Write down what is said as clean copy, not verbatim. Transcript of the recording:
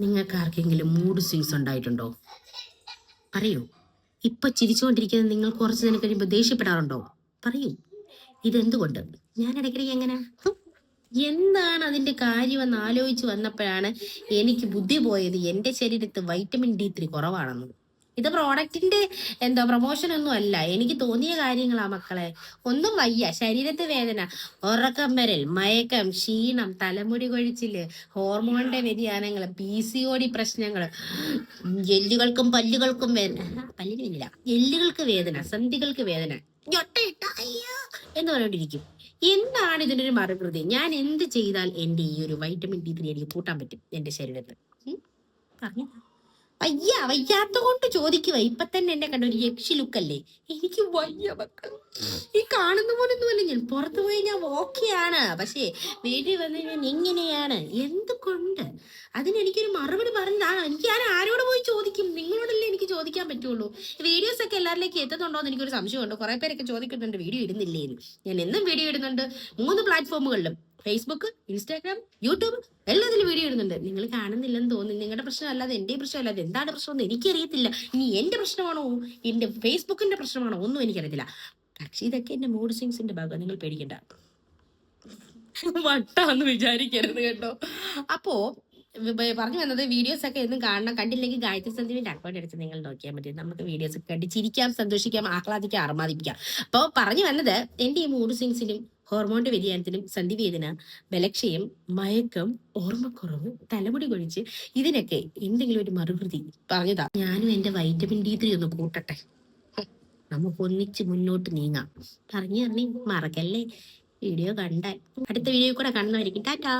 നിങ്ങൾക്ക് ആർക്കെങ്കിലും mood swings ഉണ്ടായിട്ടുണ്ടോ? പറയൂ. ഇപ്പൊ ചിരിച്ചുകൊണ്ടിരിക്കുന്ന നിങ്ങൾ കുറച്ചു നേരം കഴിയുമ്പോൾ ദേഷ്യപ്പെടാറുണ്ടോ? പറയൂ. ഇതെന്തുകൊണ്ട്? ഞാൻ ഇടയ്ക്കിടയ്ക്ക് എങ്ങനെ എന്താണ് അതിന്റെ കാര്യമെന്ന് ആലോചിച്ച് വന്നപ്പോഴാണ് എനിക്ക് ബുദ്ധി പോയത് എന്റെ ശരീരത്ത് വൈറ്റമിൻ D3 കുറവാണെന്ന്. ഇത് പ്രോഡക്റ്റിന്റെ പ്രൊമോഷൻ ഒന്നും അല്ല, എനിക്ക് തോന്നിയ കാര്യങ്ങളാ മക്കളെ. ഒന്നും വയ്യ, ശരീരത്ത് വേദന, ഉറക്കം വരൽ, മയക്കം, ക്ഷീണം, തലമുടി കൊഴിച്ചില്, ഹോർമോണിന്റെ വ്യതിയാനങ്ങള്, PCOD പ്രശ്നങ്ങള്, എല്ലുകൾക്കും പല്ലുകൾക്കും വേദന, പല്ലിന് വേദന, എല്ലുകൾക്ക് വേദന, സന്ധികൾക്ക് വേദന, ഞൊട്ടയിട്ട അയ്യോ എന്ന് പറഞ്ഞോണ്ടിരിക്കും. എന്താണ് ഇതിന്റെ ഒരു മറുകൃതി? ഞാൻ എന്ത് ചെയ്താൽ എന്റെ ഈ ഒരു വൈറ്റമിൻ D3 എനിക്ക് കൂട്ടാൻ പറ്റും എന്റെ ശരീരത്ത്? പറഞ്ഞു. വയ്യാത്ത കൊണ്ട് ചോദിക്കുക. ഇപ്പൊ തന്നെ എന്നെ കണ്ട ഒരു യക്ഷി ലുക്കല്ലേ? എനിക്ക് വയ്യ മക്കൾ. ഈ കാണുന്ന പോലൊന്നും അല്ല ഞാൻ. പുറത്തു പോയി ഞാൻ ഓക്കെയാണ്, പക്ഷേ വീട്ടിൽ വന്ന് ഞാൻ എങ്ങനെയാണ്, എന്തുകൊണ്ട്? അതിനെനിക്കൊരു മറുപടി പറഞ്ഞതാണ്. എനിക്ക് ഞാൻ ആരോട് പോയി ചോദിക്കും? നിങ്ങളോടല്ലേ എനിക്ക് ചോദിക്കാൻ പറ്റുള്ളൂ. വീഡിയോസ് ഒക്കെ എല്ലാവരിലേക്ക് എത്തുന്നുണ്ടോ എന്ന് എനിക്കൊരു സംശയമുണ്ട്. കുറെ പേരൊക്കെ ചോദിക്കുന്നുണ്ട് വീഡിയോ ഇടുന്നില്ലേന്ന്. ഞാൻ എന്നും വീഡിയോ ഇടുന്നുണ്ട്, 3 പ്ലാറ്റ്ഫോമുകളിലും. ഫേസ്ബുക്ക്, ഇൻസ്റ്റാഗ്രാം, യൂട്യൂബ്, എല്ലാത്തിലും വീഡിയോ ഇടുന്നുണ്ട്. നിങ്ങൾ കാണുന്നില്ലെന്ന് തോന്നുന്നു. നിങ്ങളുടെ പ്രശ്നമല്ലാതെ എന്റെ പ്രശ്നമല്ലാതെ എന്താണ് പ്രശ്നമെന്ന് എനിക്കറിയത്തില്ല. ഇനി എന്റെ പ്രശ്നമാണോ, എന്റെ ഫേസ്ബുക്കിന്റെ പ്രശ്നമാണോ, ഒന്നും എനിക്കറിയത്തില്ല. പക്ഷെ ഇതൊക്കെ എന്റെ മൂഡ് സ്വിങ്സിന്റെ ഭാഗം. നിങ്ങൾ പേടിക്കണ്ട, വട്ടാന്ന് വിചാരിക്കരുത് കേട്ടോ. അപ്പോ പറഞ്ഞു വന്നത്, വീഡിയോസ് ഒക്കെ എന്നും കാണണം. കണ്ടില്ലെങ്കിൽ ഗായത്രി സന്ദീപിന്റെ അക്കൗണ്ട് എടുത്ത് നിങ്ങൾ നോക്കിയാൽ മതി. നമുക്ക് വീഡിയോസ് കണ്ട് ചിരിക്കാം, സന്തോഷിക്കാം, ആഹ്ലാദിക്കാം, അർമാദിപ്പിക്കാം. അപ്പോൾ പറഞ്ഞു വന്നത്, എന്റെ ഈ മൂഡ് സ്വിങ്സിനും ഹോർമോണിന്റെ വ്യതിയാനത്തിനും, സന്ധിവേദന, ബലക്ഷയം, മയക്കം, ഓർമ്മക്കുറവ്, തലമുടി കൊഴിച്ച്, ഇതിനൊക്കെ എന്തെങ്കിലും ഒരു മറുകൃതി പറഞ്ഞതാ. ഞാനും എന്റെ വൈറ്റമിൻ D3 ഒന്ന് കൂട്ടട്ടെ, നമുക്ക് ഒന്നിച്ച് മുന്നോട്ട് നീങ്ങാം. പറഞ്ഞു മറക്കല്ലേ. വീഡിയോ കണ്ടാൽ അടുത്ത വീഡിയോ കൂടെ കാണുന്നവരിക്കും. ടാറ്റാ.